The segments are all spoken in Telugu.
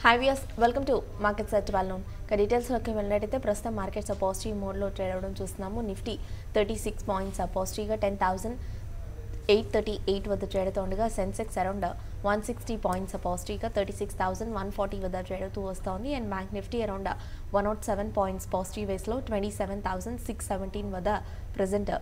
Hi viewers, welcome to Markets at 12 noon. డీటెయిల్స్లోకి వెళ్ళినట్టయితే ప్రస్తుతం మార్కెట్స్ పాజిటివ్ మోడ్లో ట్రేడ్ అవ్వడం చూస్తున్నాము. నిఫ్టీ 36 పాయింట్స్ పాజిటివ్గా 10,838 వద్ద ట్రేడ్ అవుతూ ఉండగా సెన్సెక్స్ అరౌండ్ 160 పాయింట్స్ పాజిటివ్గా 36,140 వద్ద ట్రేడ్ అవుతూ వస్తోంది. And bank Nifty around 107 points positive వేస్లో 27,617 వద్ద ప్రజెంట్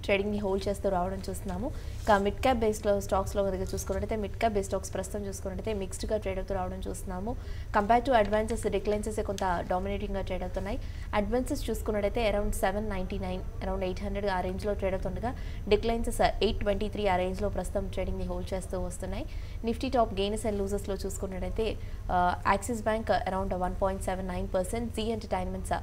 ట్రేడింగ్ని హోల్డ్ చేస్తూ రావడం చూస్తున్నాము. ఇక మిడ్ క్యాప్ బేస్లో స్టాక్స్లో కనుక చూసుకున్నట్టయితే మిడ్ క్యాప్ బేస్ స్టాక్స్ ప్రస్తుతం చూసుకున్నట్టయితే మిక్స్డ్గా ట్రేడ్ అవుతూ రావడం చూస్తున్నాము. కంపేర్ టు అడ్వాన్సెస్ డిక్లైన్సెస్ కొంత డామినేటింగ్గా ట్రేడ్ అవుతున్నాయి. అడ్వాన్సెస్ చూసుకున్నట్టయితే అరౌండ్ 799 అరౌండ్ 800 ఆ రేంజ్లో ట్రేడ్ అవుతుండగా డిక్లైన్సెస్ 823 ఆ రేంజ్లో ప్రస్తుతం ట్రేడింగ్ని హోల్డ్ చేస్తూ వస్తున్నాయి. నిఫ్టీ టాప్ గెయినర్స్ అండ్ లూజర్స్లో చూసుకున్నట్టయితే Axis Bank around 1.79%, Zee entertainments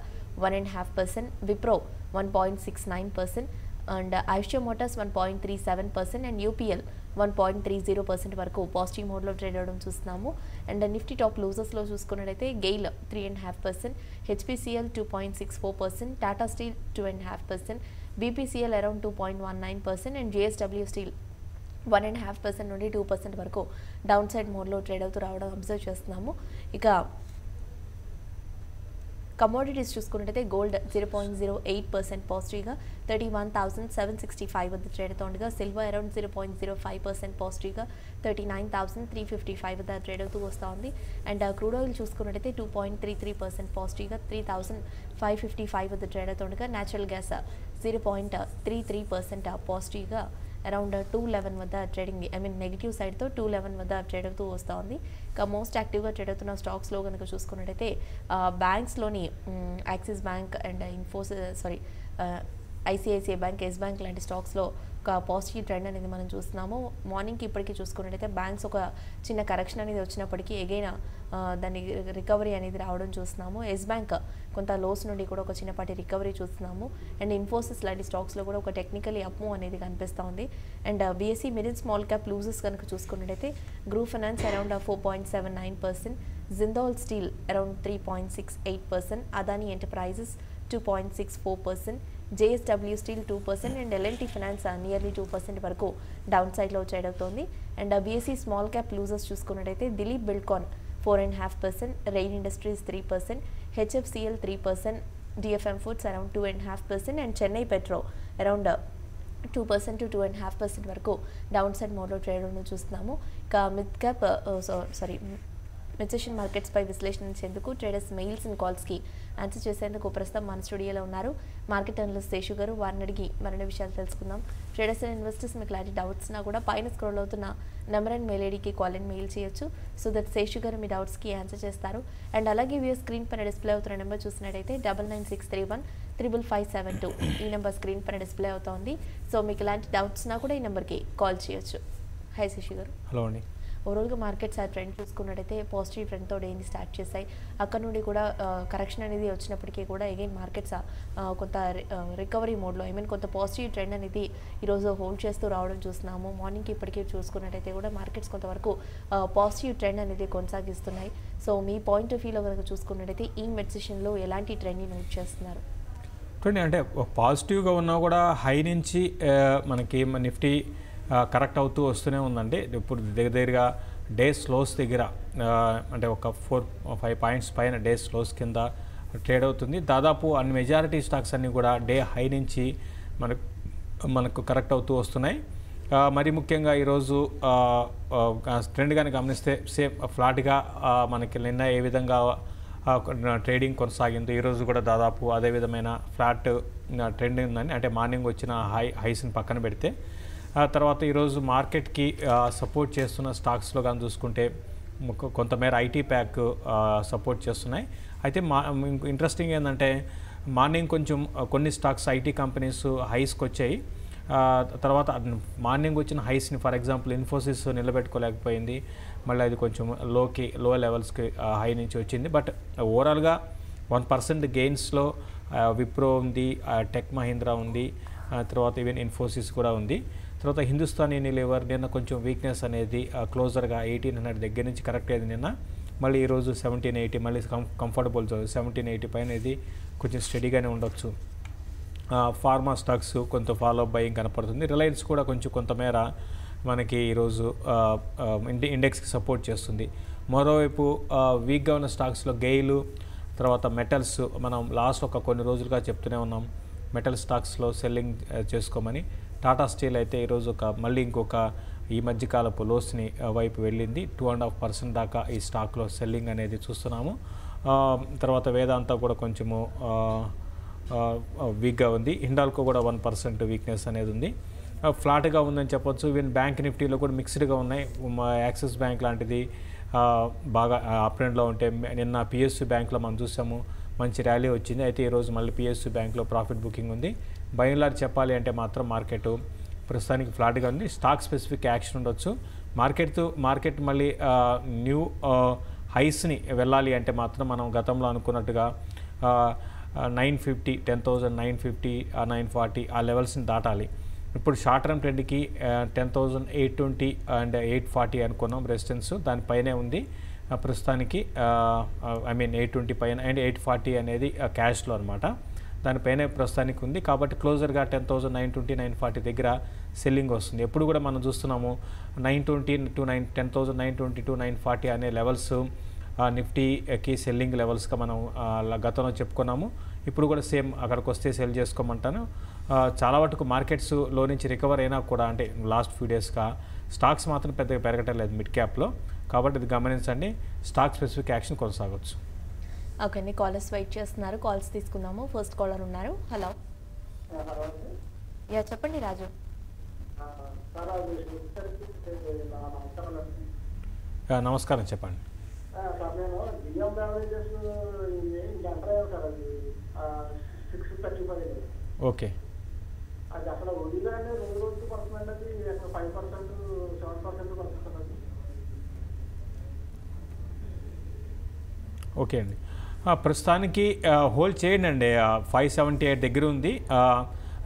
1.5%, Wipro 1.69%, and Eicher motors 1.37% and UPL 1.30% వరకు పాజిటివ్ మోడ్లో ట్రేడ్ అవ్వడం చూస్తున్నాము. అండ్ నిఫ్టీ టాప్ లూజర్స్లో చూసుకున్నట్టయితే GAIL 3.5%, HPCL 2.64%, Tata steel 2.5%, BPCL around 2.19% and JSW steel 1.5% నుండి 2% వరకు డౌన్ సైడ్ మోడ్లో ట్రేడ్ అవుతూ రావడం అబ్జర్వ్ చేస్తున్నాము. ఇక కమోడిటీస్ చూసుకున్నట్టయితే గోల్డ్ 0.08% పాజిటివ్గా 31,765 వద్ద ట్రేడ్ అవుతుండగా సిల్వర్ అరౌండ్ 0.05% పాజిటివ్గా 39,355 వద్ద ట్రేడ్ అవుతూ వస్తూ ఉంది. అండ్ క్రూడ్ ఆయిల్ చూసుకున్నట్టయితే 2.33% పాజిటివ్గా 3,555 వద్ద ట్రేడ్ అవుతుండగా న్యాచురల్ గ్యాస్ 0.33% పాజిటివ్గా అరౌండ్ 211 వద్ద ట్రేడింగ్ నెగిటివ్ సైడ్తో 211 వద్ద ట్రేడ్ అవుతూ వస్తూ ఉంది. ఇక మోస్ట్ యాక్టివ్గా ట్రేడ్ అవుతున్న స్టాక్స్లో కనుక చూసుకున్నట్టయితే బ్యాంక్స్లోని Axis bank and ICICI bank, Yes bank లాంటి స్టాక్స్లో ఒక పాజిటివ్ ట్రెండ్ అనేది మనం చూస్తున్నాము. మార్నింగ్కి ఇప్పటికీ చూసుకున్నట్టయితే బ్యాంక్స్ ఒక చిన్న కరెక్షన్ అనేది వచ్చినప్పటికీ ఎగైన్ దాని రికవరీ అనేది రావడం చూస్తున్నాము. ఎస్ బ్యాంక్ కొంత లోస్ నుండి కూడా ఒక చిన్నపాటి రికవరీ చూస్తున్నాము. అండ్ ఇన్ఫోసిస్ లాంటి స్టాక్స్లో కూడా ఒక టెక్నికలీ అప్మూవ్ అనేది కనిపిస్తూ ఉంది. And BSE mid and small cap losers కనుక చూసుకున్నట్టయితే group finance around 4.79%, Jindal steel around 3.68%, Adani enterprises 2.64%, JSW steel 2% and LNT finance nearly 2% వరకు డౌన్ సైడ్లో ట్రేడ్ అవుతోంది. And BSE small cap losers చూసుకున్నట్టయితే Dilip Buildcon 4.5%, Rain Industries 3%, HFCL 3%, DFM Foods around 2.5% and Chennai petro around 2% to 2.5% వరకు డౌన్ సైడ్ మోడ్లో ట్రేడ్ ఉండడం చూస్తున్నాము. ఇక మిడ్ క్యాప్ మెన్సెషన్ మార్కెట్స్పై విశ్లేషించేందుకు ట్రేడర్స్ మెయిల్స్ అండ్ కాల్స్కి ఆన్సర్ చేసేందుకు ప్రస్తుతం మన స్టూడియోలో ఉన్నారు మార్కెట్ అనలిస్ట్ శేషు గారు. వారిని అడిగి మరిన్ని విషయాలు తెలుసుకుందాం. ట్రేడర్స్ అండ్ ఇన్వెస్టర్స్ మీకు ఇలాంటి డౌట్స్నా కూడా పైన స్క్రోల్ అవుతున్న నెంబర్ అండ్ మెయిల్ ఐడికి కాల్ అండ్ మెయిల్ చేయొచ్చు. సో దట్ శేషు గారు మీ డౌట్స్కి ఆన్సర్ చేస్తారు. అండ్ అలాగే వీడియో స్క్రీన్ పైన డిస్ప్లే అవుతున్న నెంబర్ చూసినట్టయితే 9963155572 ఈ నెంబర్ స్క్రీన్ పైన డిస్ప్లే అవుతోంది. సో మీకు ఇలాంటి డౌట్స్నా కూడా ఈ నెంబర్కి కాల్ చేయొచ్చు. హై శేషు గారు. హలో అండి. ఓవరాల్గా మార్కెట్స్ ఆ ట్రెండ్ చూసుకున్నట్టయితే పాజిటివ్ ట్రెండ్తో డేని స్టార్ట్ చేశాయి. అక్కడ నుండి కూడా కరెక్షన్ అనేది వచ్చినప్పటికీ కూడా అగైన్ మార్కెట్స్ కొంత రికవరీ మోడ్లో కొంత పాజిటివ్ ట్రెండ్ అనేది ఈరోజు హోల్డ్ చేస్తూ రావడం చూస్తున్నాము. మార్నింగ్కి ఇప్పటికీ చూసుకున్నట్టయితే కూడా మార్కెట్స్ కొంతవరకు పాజిటివ్ ట్రెండ్ అనేది కొనసాగిస్తున్నాయి. సో మీ పాయింట్ ఆఫ్ వ్యూలో కనుక చూసుకున్నట్టయితే ఈ మెడిసిషన్లో ఎలాంటి ట్రెండ్ని నోట్ చేస్తున్నారు? అంటే పాజిటివ్గా ఉన్నా కూడా హై నుంచి మనకి నిఫ్టీ కరెక్ట్ అవుతూ వస్తూనే ఉందండి. ఇప్పుడు దగ్గరగా డే స్లోస్ దగ్గర అంటే ఒక 4-5 పాయింట్స్ పైన డే స్లోస్ కింద ట్రేడ్ అవుతుంది. దాదాపు అన్ని మెజారిటీ స్టాక్స్ అన్నీ కూడా డే హై నుంచి మనకు కరెక్ట్ అవుతూ వస్తున్నాయి. మరి ముఖ్యంగా ఈరోజు ట్రెండ్ కానీ గమనిస్తే సేమ్ ఫ్లాట్గా మనకి నిన్న ఏ విధంగా ట్రేడింగ్ కొనసాగింది ఈరోజు కూడా దాదాపు అదే విధమైన ఫ్లాట్ ట్రెండ్ ఉందని, అంటే మార్నింగ్ వచ్చిన హైస్ని పక్కన పెడితే తర్వాత ఈరోజు మార్కెట్కి సపోర్ట్ చేస్తున్న స్టాక్స్లో కానీ చూసుకుంటే కొంతమేర ఐటీ ప్యాక్ సపోర్ట్ చేస్తున్నాయి. అయితే ఇంట్రెస్టింగ్ ఏంటంటే మార్నింగ్ కొంచెం కొన్ని స్టాక్స్ ఐటీ కంపెనీస్ హైస్కి వచ్చాయి. తర్వాత మార్నింగ్ వచ్చిన హైస్ని ఫర్ ఎగ్జాంపుల్ ఇన్ఫోసిస్ నిలబెట్టుకోలేకపోయింది. మళ్ళీ అది కొంచెం లో లెవెల్స్కి హై నుంచి వచ్చింది. బట్ ఓవరాల్గా 1% గెయిన్స్లో విప్రో ఉంది, టెక్ మహీంద్రా ఉంది, తర్వాత ఈవెన్ ఇన్ఫోసిస్ కూడా ఉంది. తర్వాత హిందుస్థాన్ యూనిలీవర్ నిన్న కొంచెం వీక్నెస్ అనేది క్లోజర్గా 1800 దగ్గర నుంచి కరెక్ట్ అయింది నిన్న. మళ్ళీ ఈరోజు 1780 మళ్ళీ కంఫర్టబుల్ 1780 పైన ఇది కొంచెం స్టడీగానే ఉండొచ్చు. ఫార్మా స్టాక్స్ కొంత ఫాలో బయింగ్ కనపడుతుంది. రిలయన్స్ కూడా కొంచెం కొంతమేర మనకి ఈరోజు ఇండెక్స్కి సపోర్ట్ చేస్తుంది. మరోవైపు వీక్గా ఉన్న స్టాక్స్లో గెయిలు, తర్వాత మెటల్స్ మనం లాస్ట్ కొన్ని రోజులుగా చెప్తూనే ఉన్నాం మెటల్ స్టాక్స్లో సెల్లింగ్ చేసుకోమని. టాటా స్టీల్ అయితే ఈరోజు మళ్ళీ ఇంకొక ఈ మధ్యకాలపు లోస్ని వైపు వెళ్ళింది. 2.5% దాకా ఈ స్టాక్లో సెల్లింగ్ అనేది చూస్తున్నాము. తర్వాత వేదాంత కూడా కొంచెము వీక్గా ఉంది. హిండాల్కో కూడా 1% వీక్నెస్ అనేది ఉంది. ఫ్లాట్గా ఉందని చెప్పొచ్చు. ఈవెన్ బ్యాంక్ నిఫ్టీలో కూడా మిక్స్డ్గా ఉన్నాయి. యాక్సిస్ బ్యాంక్ లాంటిది బాగా అప్ ట్రెండ్లో ఉంటే, నిన్న పిఎస్యూ బ్యాంక్లో మనం చూసాము మంచి ర్యాలీ వచ్చింది. అయితే ఈరోజు మళ్ళీ పిఎస్యూ బ్యాంక్లో ప్రాఫిట్ బుకింగ్ ఉంది. బై అండ్ లార్జ్ చెప్పాలి అంటే మాత్రం మార్కెట్ ప్రస్తుతానికి ఫ్లాట్గా ఉంది. స్టాక్ స్పెసిఫిక్ యాక్షన్ ఉండొచ్చు. మార్కెట్ మళ్ళీ న్యూ హైస్ని వెళ్ళాలి అంటే మాత్రం మనం గతంలో అనుకున్నట్టుగా 950, 10,950, 940 ఆ లెవెల్స్ని దాటాలి. ఇప్పుడు షార్ట్ టర్మ్ ట్రెండ్కి 10,820 అండ్ 840 అనుకున్నాం రెసిస్టెన్స్, దానిపైనే ఉంది ప్రస్తుతానికి. 820 పైన అండ్ 840 అనేది క్యాష్లో అనమాట, దానిపైనే ప్రస్తుతానికి ఉంది. కాబట్టి క్లోజర్గా 10,920, 940 దగ్గర సెల్లింగ్ వస్తుంది. ఎప్పుడు కూడా మనం చూస్తున్నాము 10,920 to 940 అనే లెవెల్స్ నిఫ్టీకి సెల్లింగ్ లెవెల్స్గా మనం గతంలో చెప్పుకున్నాము. ఇప్పుడు కూడా సేమ్ అక్కడికి వస్తే సెల్ చేసుకోమంటాను. చాలా వరకు మార్కెట్స్లో నుంచి రికవర్ అయినా కూడా, అంటే లాస్ట్ ఫ్యూ డేస్గా స్టాక్స్ మాత్రం పెద్దగా పెరగటం లేదు మిడ్ క్యాప్లో. కాబట్టి ఇది గమనించండి. స్టాక్ స్పెసిఫిక్ యాక్షన్ కొనసాగవచ్చు. ఓకే అండి, కాలర్స్ వెయిట్ చేస్తున్నారు. కాల్స్ తీసుకుందాము. ఫస్ట్ కాలర్ ఉన్నారు. హలో. యా చెప్పండి రాజు. నమస్కారం, చెప్పండి. ఓకే. ఓకే అండి, ప్రస్తుతానికి హోల్డ్ చేయండి అండి. 578 దగ్గర ఉంది.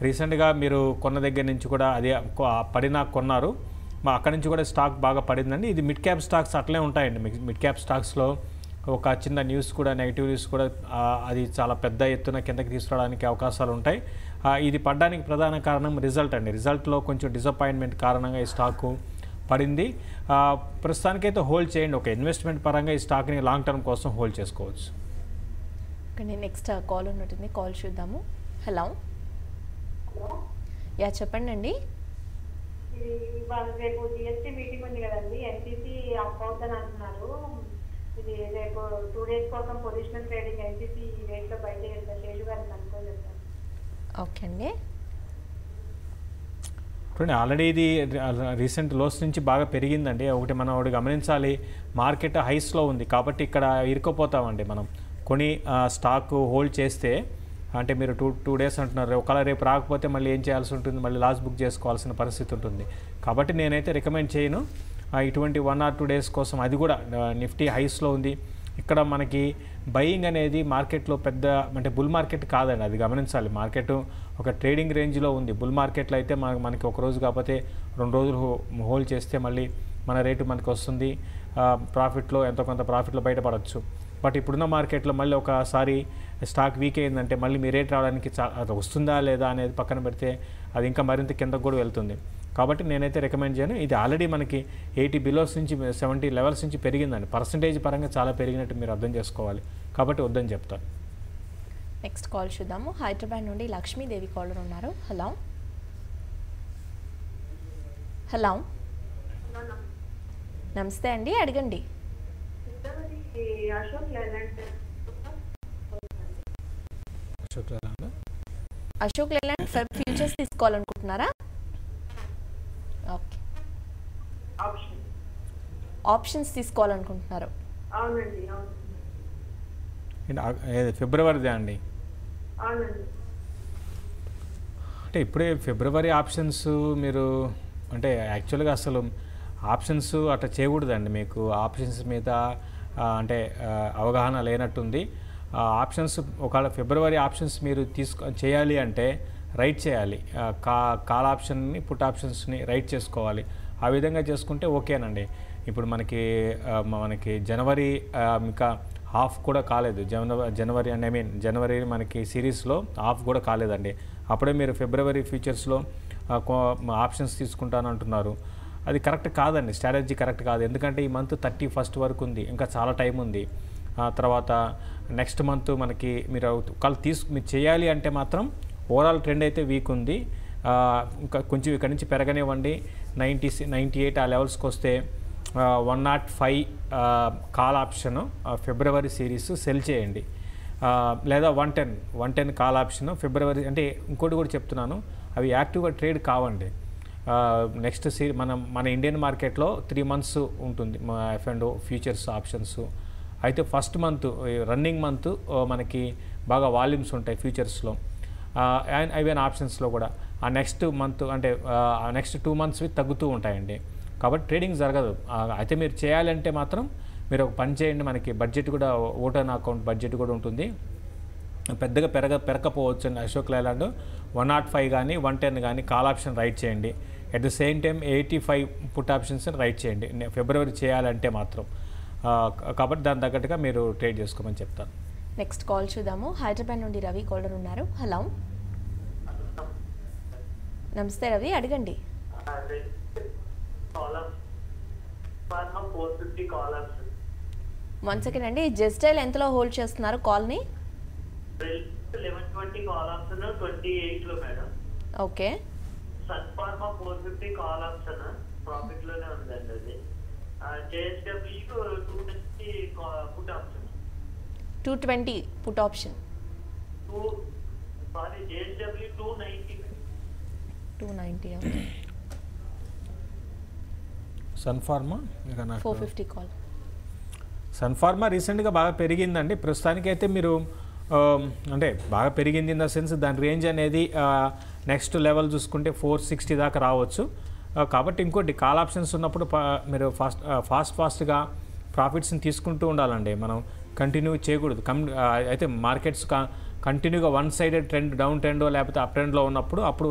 రీసెంట్గా మీరు కొన్న దగ్గర నుంచి కూడా అదే పడినా కొన్నారు. అక్కడి నుంచి కూడా స్టాక్ బాగా పడిందండి. ఇది మిడ్ క్యాప్ స్టాక్స్ అట్లే ఉంటాయండి. మిడ్ క్యాప్ స్టాక్స్లో ఒక చిన్న న్యూస్ కూడా, నెగిటివ్ న్యూస్ కూడా అది చాలా పెద్ద ఎత్తున కిందకి తీసుకురావడానికి అవకాశాలు ఉంటాయి. ఇది పడడానికి ప్రధాన కారణం రిజల్ట్ అండి. రిజల్ట్లో కొంచెం డిసప్పాయింట్మెంట్ కారణంగా ఈ స్టాకు పడింది. ప్రస్తుతానికైతే హోల్డ్ చేయండి. ఒక ఇన్వెస్ట్మెంట్ పరంగా ఈ స్టాక్ని లాంగ్ టర్మ్ కోసం హోల్డ్ చేసుకోవచ్చు. నెక్స్ట్ కాల్ ఉన్నట్టుంది, కాల్ చూద్దాము. హలో. యా చెప్పండి అండి. రేపు జిఎస్టీ మీటింగ్ ఉంది కదండి, ఎన్సీసీ అప్ అవుతుందని అంటున్నారు. ఇది రేపు 2 days కోసం పొజిషనల్ ట్రేడింగ్ ఎన్సీసీ రేట్లో బయట శేషు గారిని అనుకోలేదు. ఓకే అండి. చూడండి, ఆల్రెడీ ఇది రీసెంట్ లోస్ నుంచి బాగా పెరిగిందండి. మనం ఒకటి గమనించాలి, మార్కెట్ హైస్లో ఉంది కాబట్టి ఇక్కడ ఇరుక్కుపోతామండి. మనం కొని స్టాక్ హోల్డ్ చేస్తే, అంటే మీరు 2 days అంటున్నారు, ఒకవేళ రేపు రాకపోతే మళ్ళీ ఏం చేయాల్సి ఉంటుంది, మళ్ళీ లాస్ బుక్ చేసుకోవాల్సిన పరిస్థితి ఉంటుంది. కాబట్టి నేనైతే రికమెండ్ చేయను ఇటువంటి 1 or 2 days కోసం. అది కూడా నిఫ్టీ హైస్లో ఉంది. ఇక్కడ మనకి బయింగ్ అనేది మార్కెట్లో పెద్ద, అంటే బుల్ మార్కెట్ కాదండి, అది గమనించాలి. మార్కెట్ ఒక ట్రేడింగ్ రేంజ్లో ఉంది. బుల్ మార్కెట్లో అయితే మనకి ఒక రోజు కాకపోతే 2 రోజులు హోల్డ్ చేస్తే మళ్ళీ మన రేటు మనకు వస్తుంది. ప్రాఫిట్లో ఎంతో కొంత ప్రాఫిట్లో బయటపడవచ్చు. బట్ ఇప్పుడున్న మార్కెట్లో మళ్ళీ ఒకసారి స్టాక్ వీక్ అయిందంటే మళ్ళీ మీ రేట్ రావడానికి అది వస్తుందా లేదా అనేది పక్కన పెడితే అది ఇంకా మరింత కిందకు కూడా వెళ్తుంది. కాబట్టి నేనైతే రికమెండ్ చేయను. ఇది ఆల్రెడీ మనకి 80 బిలోస్ నుంచి 70 లెవెల్స్ నుంచి పెరిగిందండి. పర్సంటేజ్ పరంగా చాలా పెరిగినట్టు మీరు అర్థం చేసుకోవాలి. కాబట్టి వద్దని చెప్తాను. నెక్స్ట్ కాల్ చూద్దాము. హైదరాబాద్ నుండి లక్ష్మీదేవి కాలర్ ఉన్నారు. హలో. హలో, నమస్తే అండి, అడగండి. అశోక్ లేలాండ్ ఫ్యూచర్స్ తీసుకోవాలనుకుంటున్నారా? ఓకే, ఆప్షన్స్ తీసుకోవాలనుకుంటున్నారు. ఫిబ్రవరిదే అండి. అంటే ఇప్పుడే ఫిబ్రవరి ఆప్షన్స్ మీరు, అంటే యాక్చువల్గా అసలు ఆప్షన్స్ అట్లా చేయకూడదండి. మీకు ఆప్షన్స్ మీద అంటే అవగాహన లేనట్టుంది. ఆప్షన్స్ ఒకవేళ ఫిబ్రవరి ఆప్షన్స్ మీరు చేయాలి అంటే రైట్ చేయాలి. కాల్ ఆప్షన్ని, పుట్ ఆప్షన్స్ని రైట్ చేసుకోవాలి. ఆ విధంగా చేసుకుంటే ఓకేనండి. ఇప్పుడు మనకి జనవరి ఇంకా హాఫ్ కూడా కాలేదు. జనవరి అండ్ జనవరి మనకి సిరీస్లో హాఫ్ కూడా కాలేదండి. అప్పుడే మీరు ఫిబ్రవరి ఫ్యూచర్స్లో ఆప్షన్స్ తీసుకుంటానంటున్నారు. అది కరెక్ట్ కాదండి, స్ట్రాటజీ కరెక్ట్ కాదు. ఎందుకంటే ఈ మంత్ 31st వరకు ఉంది, ఇంకా చాలా టైం ఉంది. తర్వాత నెక్స్ట్ మంత్ మనకి మీరు మీరు చేయాలి అంటే మాత్రం ఓవరాల్ ట్రెండ్ అయితే వీక్ ఉంది. ఇంకా కొంచెం ఇక్కడ నుంచి పెరగనివ్వండి. 98 ఆ లెవెల్స్కి వస్తే 105 కాల్ ఆప్షన్ ఫిబ్రవరి సిరీస్ సెల్ చేయండి. లేదా 110 కాల్ ఆప్షన్ ఫిబ్రవరి. అంటే ఇంకోటి కూడా చెప్తున్నాను, అవి యాక్టివ్గా ట్రేడ్ కావండి. నెక్స్ట్ మన ఇండియన్ మార్కెట్లో 3 months ఉంటుంది F&O ఫ్యూచర్స్ ఆప్షన్స్. అయితే ఫస్ట్ మంత్ రన్నింగ్ మంత్ మనకి బాగా వాల్యూమ్స్ ఉంటాయి ఫ్యూచర్స్లో, అండ్ ఈవెన్ ఆప్షన్స్లో కూడా. ఆ నెక్స్ట్ మంత్ అంటే నెక్స్ట్ 2 months తగ్గుతూ ఉంటాయండి. కాబట్టి ట్రేడింగ్ జరగదు. అయితే మీరు చేయాలంటే మాత్రం మీరు ఒక పని చేయండి, మనకి బడ్జెట్ కూడా ఓటన్ అకౌంట్ బడ్జెట్ కూడా ఉంటుంది. పెద్దగా పెరగకపోవచ్చు అండి. అశోక్ లైలాండ్ 105 కానీ 110 కానీ కాల్ ఆప్షన్ రైట్ చేయండి. At the same time 85 put options right చేయండి ఫిబ్రవరి చేయాలంటే మాత్రం. కాబట్టి దాని తగ్గట్టుగా మీరు ట్రేడ్ చేసుకోమని చెప్తాను. నెక్స్ట్ కాల్ చూద్దాము. హైదరాబాద్ నుండి రవి కాలర్ ఉన్నారు. హలో, నమస్తే రవి, అడగండి. వన్ సెకండ్ అండి, జెస్టైల్ ఎంతలో హోల్డ్ చేస్తున్నారు కాల్ని? 1120 కాల్ ఆప్షన్ 28 లో madam. Okay. Sun Pharma 450 call option profit లోనే ఉందండి. అది JSW 220 put option. 220 put option. JSW 290. Okay. Sun Pharma 450 call. Sun Pharma రీసెంట్గా బాగా పెరిగిందండి. ప్రస్తుతానికైతే మీరు అంటే బాగా పెరిగింది ఇన్ ద సెన్స్ దాని రేంజ్ అనేది నెక్స్ట్ లెవెల్ చూసుకుంటే 460 దాకా రావచ్చు. కాబట్టి ఇంకోటి కాల్ ఆప్షన్స్ ఉన్నప్పుడు మీరు ఫాస్ట్గా ప్రాఫిట్స్ని తీసుకుంటూ ఉండాలండి. మనం కంటిన్యూ చేయకూడదు. అయితే మార్కెట్స్ కంటిన్యూగా వన్ సైడెడ్ ట్రెండ్, డౌన్ ట్రెండో లేకపోతే అప్ ట్రెండ్లో ఉన్నప్పుడు అప్పుడు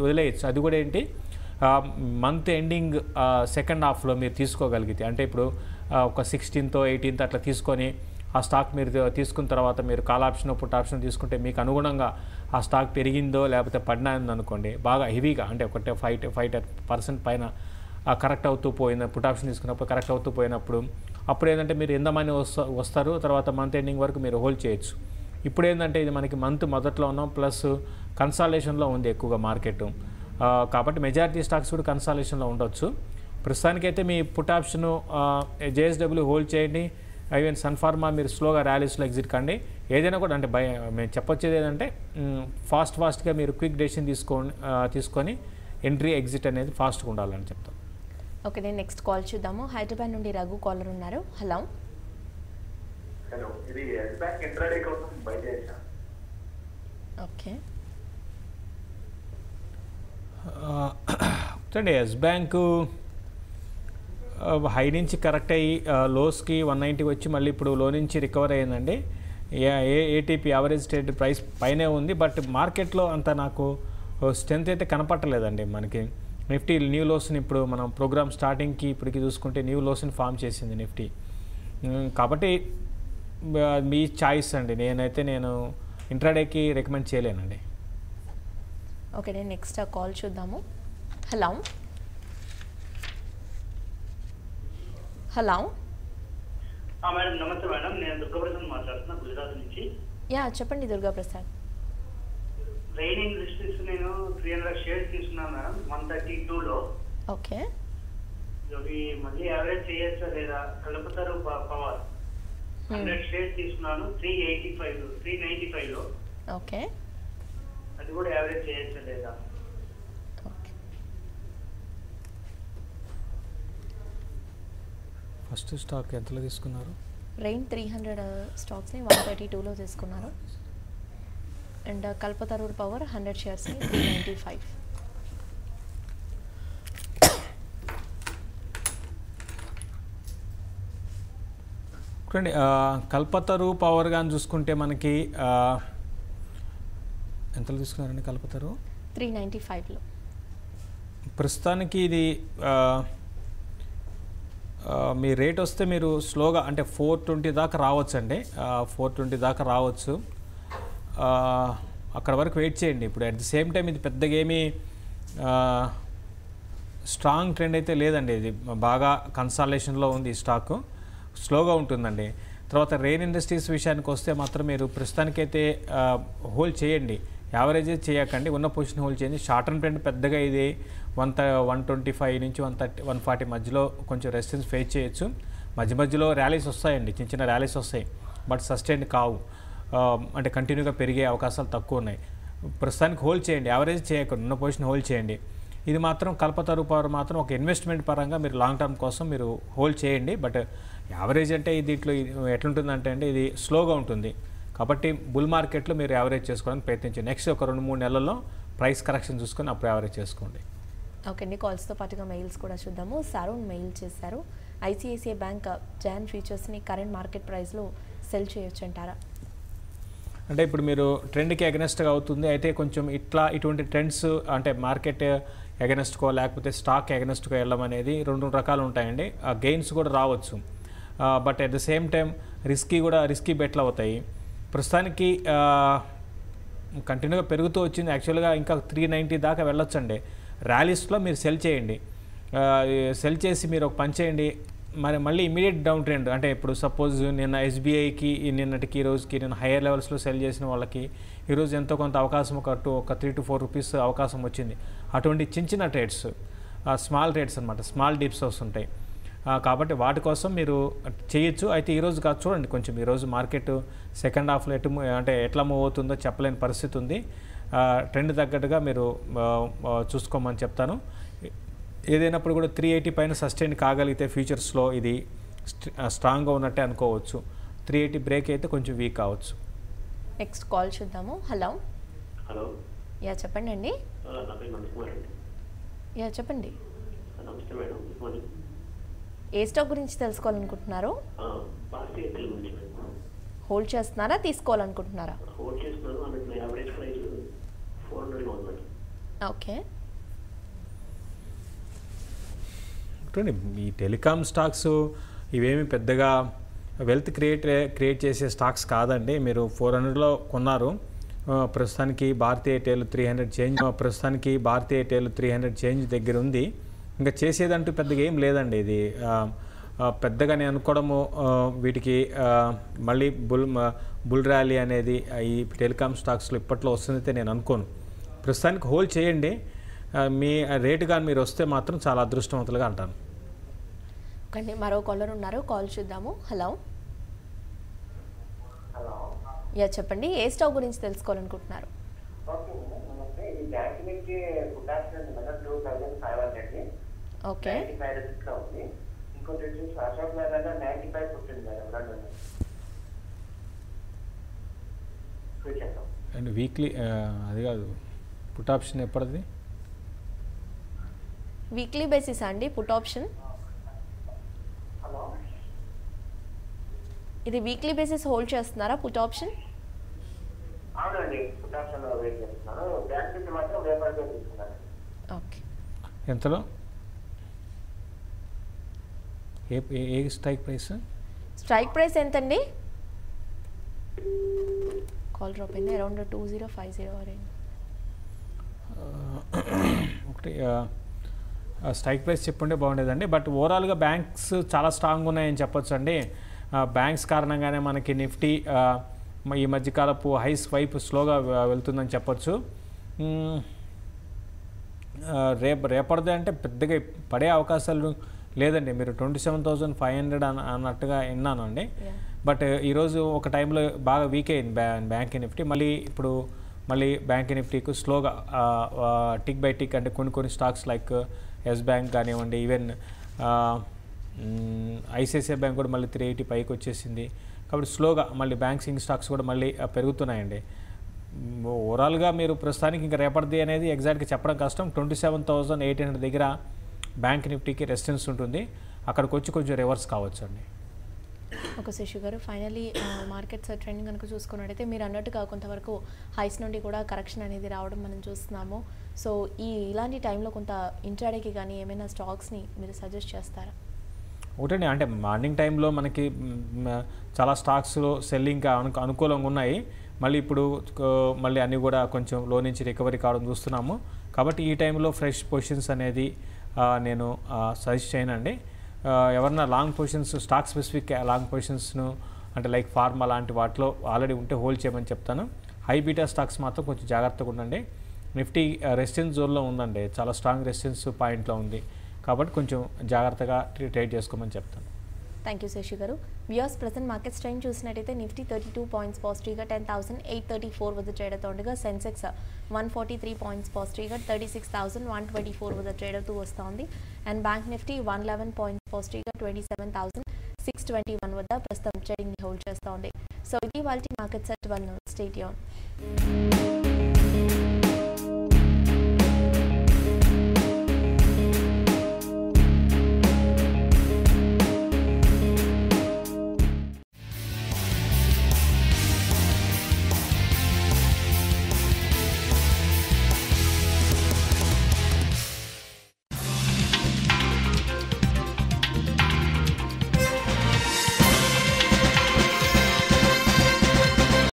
వదిలేయచ్చు. అది కూడా ఏంటి, మంత్ ఎండింగ్ సెకండ్ హాఫ్లో మీరు తీసుకోగలిగితే, అంటే ఇప్పుడు ఒక 16th 18th అట్లా తీసుకొని ఆ స్టాక్ మీరు తీసుకున్న తర్వాత మీరు కాల్ ఆప్షన్ పుట్ ఆప్షన్ తీసుకుంటే మీకు అనుగుణంగా ఆ స్టాక్ పెరిగిందో లేకపోతే పడినాయిందో అనుకోండి, బాగా హెవీగా అంటే ఒకటే 5% పైన కరెక్ట్ అవుతూ పోయిన పుట్ ఆప్షన్ తీసుకున్నప్పుడు కరెక్ట్ అవుతూ పోయినప్పుడు అప్పుడు ఏంటంటే మీరు ఎంత మనీ వస్తారు, తర్వాత మంత్ ఎండింగ్ వరకు మీరు హోల్డ్ చేయొచ్చు. ఇప్పుడు ఏంటంటే ఇది మనకి మంత్ మొదట్లో ఉన్నాం, ప్లస్ కన్సాలేషన్లో ఉంది ఎక్కువగా మార్కెట్. కాబట్టి మెజారిటీ స్టాక్స్ కూడా కన్సాలేషన్లో ఉండొచ్చు. ప్రస్తుతానికైతే me put option JSW hold చేయండి. ఈవెన్ సన్ ఫార్మా మీరు స్లోగా ర్యాలీస్లో ఎగ్జిట్ కండి. ఏదైనా కూడా అంటే మేము చెప్పొచ్చేది ఏంటంటే ఫాస్ట్గా మీరు క్విక్ డెసిషన్ తీసుకొని ఎంట్రీ ఎగ్జిట్ అనేది ఫాస్ట్గా ఉండాలని చెప్తాం. ఓకే, నేను నెక్స్ట్ కాల్ చూద్దాము. హైదరాబాద్ నుండి రఘు కాలర్ ఉన్నారు. హలో. హలో, ఇది ఎస్ బ్యాంక్ ఇంట్రాడే కోసం బై చేశాను. ఓకే. చూడండి, ఎస్ బ్యాంకు హై నుంచి కరెక్ట్ అయ్యి లోస్కి 190 వచ్చి మళ్ళీ ఇప్పుడు లో నుంచి రికవర్ అయ్యిందండి. ATP యావరేజ్ ట్రేడ్ ప్రైస్ పైనే ఉంది. బట్ మార్కెట్లో అంత నాకు స్ట్రెంత్ అయితే కనపట్టలేదండి. మనకి నిఫ్టీ న్యూ లోస్ని ఇప్పుడు మనం ప్రోగ్రామ్ స్టార్టింగ్కి ఇప్పటికి చూసుకుంటే న్యూ లోస్ని ఫామ్ చేసింది నిఫ్టీ. కాబట్టి మీ చాయిస్ అండి. నేను ఇంట్రాడేకి రికమెండ్ చేయలేనండి. ఓకే, నేను నెక్స్ట్ కాల్ చూద్దాము. హలో. హలో. మేడం నమస్తే మేడం, నేను దుర్గాప్రసాద్ మాట్లాడుతున్నా గుజరాత్ నుంచి. యా, చెప్పండి దుర్గాప్రసాద్. ట్రైనింగ్ రిస్ట్రిక్ట్స్ నేను 300 షేర్స్ తీసుకున్నాను మేడం 132లో. ఓకే. ఇవి మళ్ళీ యావరేజ్ చేయొచ్చా లేదా? కలుపుతారు పవర్ 100 షేర్స్ తీసుకున్నాను 395లో. ఓకే. అది కూడా యావరేజ్ చేయొచ్చా లేదా? ఓకే. ఫస్ట్ స్టాక్ ఎంతలో తీసుకున్నారు? రెయిన్ 300 స్టాక్స్ని 132లో తీసుకున్నారు. అండ్ కల్పతరూర్ పవర్ 100 షేర్స్ని 395. చూడండి, కల్పతరు పవర్ కానీ చూసుకుంటే మనకి ఎంతలో తీసుకున్నారండి కల్పతరు? 395లో. ప్రస్తుతానికి ఇది మీ రేట్ వస్తే మీరు స్లోగా అంటే 420 దాకా రావచ్చండి. 420 దాకా రావచ్చు. అక్కడ వరకు వెయిట్ చేయండి. ఇప్పుడు అట్ ది సేమ్ టైం ఇది పెద్దగా ఏమీ స్ట్రాంగ్ ట్రెండ్ అయితే లేదండి. ఇది బాగా కన్సాలేషన్లో ఉంది ఈ స్టాక్, స్లోగా ఉంటుందండి. తర్వాత రెయిన్ ఇండస్ట్రీస్ విషయానికి వస్తే మాత్రం మీరు ప్రస్తుతానికైతే హోల్డ్ చేయండి, యావరేజ్ చేయకండి, ఉన్న పొజిషన్ హోల్డ్ చేయండి. షార్ట్ టర్మ్ ట్రెండ్ పెద్దగా ఇది 125 నుంచి 140 మధ్యలో కొంచెం రెసిస్టెన్స్ ఫేస్ చేయొచ్చు. మధ్య మధ్యలో ర్యాలీస్ వస్తాయండి, చిన్న చిన్న ర్యాలీస్ వస్తాయి, బట్ సస్టైన్ కావు, అంటే కంటిన్యూగా పెరిగే అవకాశాలు తక్కువ ఉన్నాయి. ప్రస్తుతానికి హోల్డ్ చేయండి, యావరేజ్ చేయకండి, ఉన్న పొజిషన్ హోల్డ్ చేయండి. ఇది మాత్రం కల్పతరు పవర్ మాత్రం ఒక ఇన్వెస్ట్మెంట్ పరంగా మీరు లాంగ్ టర్మ్ కోసం మీరు హోల్డ్ చేయండి. బట్ యావరేజ్ అంటే దీంట్లో ఎట్లుంటుందంటే అండి ఇది స్లోగా ఉంటుంది, కాబట్టి బుల్ మార్కెట్లో మీరు యావరేజ్ చేసుకోవడానికి ప్రయత్నించండి. నెక్స్ట్ ఒక 2-3 నెలల్లో ప్రైస్ కరెక్షన్ చూసుకొని అప్పుడు యావరేజ్ చేసుకోండి. ఓకే అండి, కాల్స్తో పాటుగా మెయిల్స్ కూడా చూద్దాము. సారూన్ మెయిల్ చేశారు, ఐసిఐసిఐ బ్యాంక్ జాన్ ఫ్యూచర్స్ని కరెంట్ మార్కెట్ ప్రైస్లో సెల్ చేయొచ్చు అంటారా? అంటే ఇప్పుడు మీరు ట్రెండ్కి అగెనెస్ట్గా అవుతుంది, అయితే కొంచెం ఇటువంటి ట్రెండ్స్ అంటే మార్కెట్ అగెనెస్ట్కో లేకపోతే స్టాక్ అగెనెస్ట్కో వెళ్ళడం అనేది 2 రకాలు ఉంటాయండి. ఆ గెయిన్స్ కూడా రావచ్చు, but at the same time risky బెట్లు అవుతాయి. ప్రస్తుతానికి కంటిన్యూగా పెరుగుతూ వచ్చింది, యాక్చువల్గా ఇంకా 390 దాకా వెళ్ళొచ్చండి. ర్యాలీస్లో మీరు సెల్ చేయండి, సెల్ చేసి మీరు ఒక పని చేయండి, మళ్ళీ ఇమీడియట్ డౌన్ ట్రెండ్ అంటే ఇప్పుడు సపోజ్ నిన్న ఎస్బీఐకి నిన్నటికి ఈ రోజుకి నేను హైయర్ లెవెల్స్లో సెల్ చేసిన వాళ్ళకి ఈరోజు ఎంతో కొంత అవకాశం ఒక 3 to 4 రూపీస్ అవకాశం వచ్చింది. అటువంటి చిన్న ట్రేడ్స్, స్మాల్ ట్రేడ్స్ అనమాట, స్మాల్ డిప్స్ వస్తుంటాయి, కాబట్టి వాటి కోసం మీరు చేయొచ్చు. అయితే ఈరోజు కాదు, చూడండి కొంచెం ఈరోజు మార్కెట్ సెకండ్ హాఫ్లో ఎట్లా మూవ్ అవుతుందో చెప్పలేని పరిస్థితి ఉంది. ట్రెండ్ తగ్గట్టుగా మీరు చూసుకోమని చెప్తాను. ఏదైనప్పుడు కూడా 380 పైన సస్టైన్ కాగలిగితే ఫ్యూచర్స్లో ఇది స్ట్రాంగ్గా ఉన్నట్టే అనుకోవచ్చు. 380 బ్రేక్ అయితే కొంచెం వీక్ కావచ్చు. నెక్స్ట్ కాల్ చూద్దాము. హలో హలో, యా చెప్పండి అండి. నా పేరు నందకుమార్ అండి. యా చెప్పండి. నమస్తే మేడం, గుడ్ మార్నింగ్. ఏ స్టాక్ గురించి తెలుసుకోవాలనుకుంటున్నారు? భారతీయ ఎయిర్టెల్ గురించి మేడం. హోల్డ్ చేస్తున్నారా, తీసుకోవాలనుకుంటున్నారా? హోల్డ్ చేస్తున్నాను, అందులో యావరేజ్ ప్రైస్ 400 ఉంది మేడం. ఓకే, ఈ టెలికామ్ స్టాక్స్ ఇవేమి పెద్దగా వెల్త్ క్రియేట్ చేసే స్టాక్స్ కాదండి. మీరు 400లో కొన్నారు, ప్రస్తుతానికి భారతీయ ఎయిర్టెల్ 300 చేంజ్ దగ్గర ఉంది. ఇంకా చేసేదంటూ పెద్దగా ఏం లేదండి. ఇది పెద్దగా నేను అనుకోవడము వీటికి మళ్ళీ బుల్ ర్యాలీ అనేది ఈ టెలికామ్ స్టాక్స్లో ఇప్పట్లో వస్తుందైతే నేను అనుకోను. ప్రస్తుతానికి హోల్డ్ చేయండి, మీ రేటు కానీ మీరు వస్తే మాత్రం చాలా అదృష్టవంతులుగా అంటాను. ఓకే, మరో కాలర్ ఉన్నారు, కాల్ చూద్దాము. హలో హలో, యా చెప్పండి, ఏ స్టాక్ గురించి తెలుసుకోవాలనుకుంటున్నారు? ఓకే మేడం, నమస్తే. ఈ బ్యాంక్ నుంచి పుట్టాల్సిన మేడం 2500 ఓకే 95 రూపీస్లో ఉంది. ఇంకోటి వచ్చేసి అశోక్ నగర్లో 95 పుట్టింది మేడం, 2 ఫ్యూచర్లో. అండ్ వీక్లీ అది కాదు, పుట్ ఆప్షన్ ఎప్పటిది? వీక్లీ బేసిస్ అండి పుట్ ఆప్షన్? హలో, ఇది వీక్లీ బేసిస్ హోల్డ్ చేస్తున్నారా పుట్ ఆప్షన్? అవునండి, పుట్టాల్సిన వెయిట్ చేస్తున్నాను. బ్యాంక్ నుంచి మాత్రం వ్యాపారంగా తీసుకున్నాను. ఓకే, ఎంతలో? ఏ స్ట్రైక్ ప్రైస్? స్ట్రైక్ ప్రైస్ ఎంతండి? కాల్ డ్రాప్ అయింది, అరౌండ్ 2050 అరౌండ్. ఒకటి స్ట్రైక్ ప్రైస్ చెప్పుంటే బాగుండేదండి. బట్ ఓవరాల్గా బ్యాంక్స్ చాలా స్ట్రాంగ్ ఉన్నాయని చెప్పొచ్చు అండి. బ్యాంక్స్ కారణంగానే మనకి నిఫ్టీ ఈ మధ్యకాలపు హైస్ వైపు స్లోగా వెళ్తుందని చెప్పొచ్చు. రేపటిదే అంటే పెద్దగా పడే అవకాశాలు లేదండి. మీరు 27,500 అన్నట్టుగా విన్నాను అండి. బట్ ఈరోజు ఒక టైంలో బాగా వీక్ అయింది బ్యాంక్ నిఫ్టీ. మళ్ళీ బ్యాంక్ నిఫ్టీకి స్లోగా టిక్ బై టిక్ అంటే కొన్ని స్టాక్స్ లైక్ ఎస్ బ్యాంక్ కానివ్వండి, ఈవెన్ ఐసిఐసిఐ బ్యాంక్ కూడా మళ్ళీ 380 పైకి వచ్చేసింది. కాబట్టి స్లోగా మళ్ళీ బ్యాంకింగ్ స్టాక్స్ కూడా మళ్ళీ పెరుగుతున్నాయండి. ఓవరాల్గా మీరు ప్రస్తుతానికి ఇంకా రేపటిది అనేది ఎగ్జాక్ట్గా చెప్పడం కష్టం. 27,800 దగ్గర బ్యాంక్ నిఫ్టీకి రెసిస్టెన్స్ ఉంటుంది, అక్కడికి వచ్చి కొంచెం రివర్స్ కావచ్చు అండి. ఓకే శశి గారు, ఫైనలీ మార్కెట్స్ ట్రెండ్ కనుక చూసుకున్నట్టయితే మీరు అన్నట్టుగా కొంతవరకు హైస్ నుండి కూడా కరెక్షన్ అనేది రావడం మనం చూస్తున్నాము. సో ఇలాంటి టైంలో కొంత ఇంట్రాడేకి కానీ ఏమైనా స్టాక్స్ని మీరు సజెస్ట్ చేస్తారా? ఒకటండి, అంటే మార్నింగ్ టైంలో మనకి చాలా స్టాక్స్లో సెల్లింగ్ అనుకూలంగా ఉన్నాయి. మళ్ళీ అన్నీ కూడా కొంచెం లో నుంచి రికవరీ కావడం చూస్తున్నాము. కాబట్టి ఈ టైంలో ఫ్రెష్ పొజిషన్స్ అనేది నేను సజెస్ట్ చేయనండి. ఎవరన్నా long positions stock specific long పొజిషన్స్ను అంటే లైక్ ఫార్మా లాంటి వాటిలో ఆల్రెడీ ఉంటే హోల్డ్ చేయమని చెప్తాను. హై బీటా స్టాక్స్ మాత్రం కొంచెం జాగ్రత్తగా ఉండండి. నిఫ్టీ రెసిస్టెన్స్ జోన్లో ఉందండి, చాలా స్ట్రాంగ్ రెసిస్టెన్స్ పాయింట్లో ఉంది కాబట్టి కొంచెం జాగ్రత్తగా ట్రేడ్ చేసుకోమని చెప్తాను. థ్యాంక్ యూ శశి గారు. వ్యూయర్స్ ప్రెసెంట్ మార్కెట్ స్ట్రెంగ్ చూసినట్టయితే నిఫ్టీ 32 పాయింట్స్ పాజిటివ్గా 10,834 వద్ద ట్రేడ్ అవుతుండగా సెన్సెక్స్ 143 పాయింట్స్ పాజిటివ్గా 36,124 వద్ద ట్రేడ్ అవుతూ వస్తోంది. అండ్ బ్యాంక్ నిఫ్టీ 111 పాయింట్స్ పాజిటివ్గా 27,621 వద్ద ప్రస్తుతం ట్రేడింగ్ని హోల్డ్ చేస్తోంది. సో ఇది వాళ్ళ మార్కెట్ సెట్ 1 స్టే ట్యూన్.